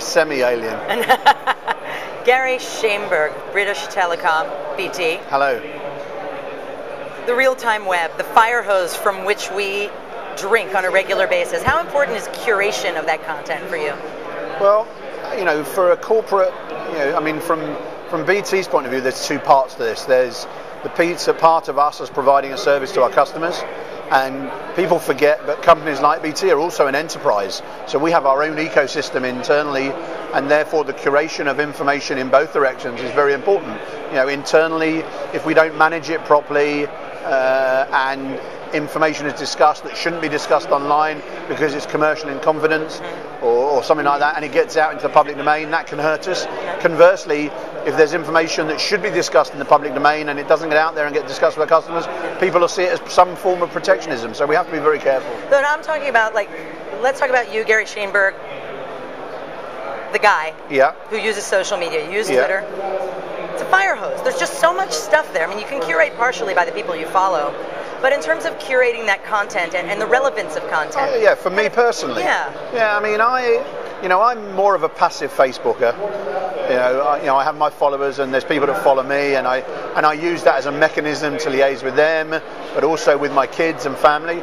semi-alien. Gary Shainberg, British Telecom, BT. Hello. The real-time web, the fire hose from which we drink on a regular basis. How important is curation of that content for you? Well, you know, for a corporate, you know, I mean, from BT's point of view, there's two parts to this. There's the pizza part of us as providing a service to our customers, and people forget, but companies like BT are also an enterprise. So we have our own ecosystem internally, and therefore the curation of information in both directions is very important. You know, internally, if we don't manage it properly, and information is discussed that shouldn't be discussed online because it's commercial in confidence or something like that, and it gets out into the public domain, that can hurt us. Conversely, if there's information that should be discussed in the public domain and it doesn't get out there and get discussed with our customers, people will see it as some form of protectionism, so we have to be very careful. But I'm talking about, like, let's talk about you, Gary Shainberg, the guy who uses social media, you use Twitter. It's a fire hose. There's just so much stuff there. I mean, you can curate partially by the people you follow, but in terms of curating that content and the relevance of content. Yeah, for me personally. Yeah, I mean, I'm more of a passive Facebooker. I have my followers, and there's people that follow me, and I use that as a mechanism to liaise with them, but also with my kids and family.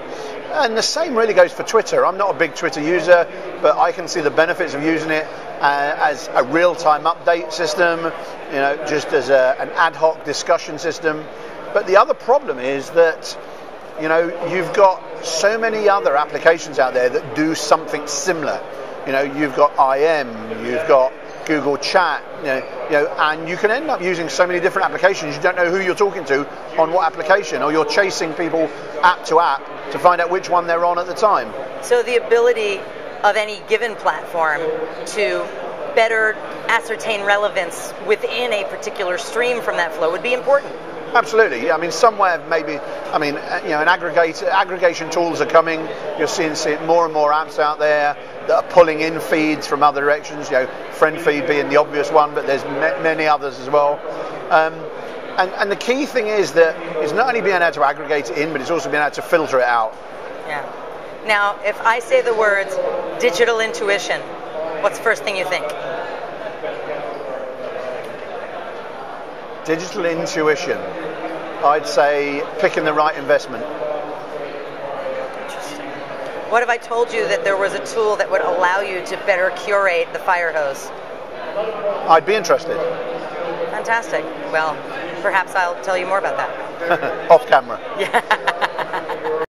And the same really goes for Twitter. I'm not a big Twitter user, but I can see the benefits of using it as a real-time update system, you know, just as an ad hoc discussion system. But the other problem is that, you know, you've got so many other applications out there that do something similar. You know, you've got IM, you've got Google Chat, you know, and you can end up using so many different applications. You don't know who you're talking to on what application, or you're chasing people app to app to find out which one they're on at the time. So the ability of any given platform to better ascertain relevance within a particular stream from that flow would be important. Absolutely. I mean, somewhere maybe, I mean, you know, aggregation tools are coming. You're seeing more and more apps out there that are pulling in feeds from other directions. You know, friend feed being the obvious one, but there's many others as well. And the key thing is that it's not only being able to aggregate it in, but it's also being able to filter it out. Yeah. Now, if I say the words digital intuition, what's the first thing you think? Digital intuition. I'd say picking the right investment. Interesting. What if I told you that there was a tool that would allow you to better curate the fire hose? I'd be interested. Fantastic. Well, perhaps I'll tell you more about that. Off camera. Yeah.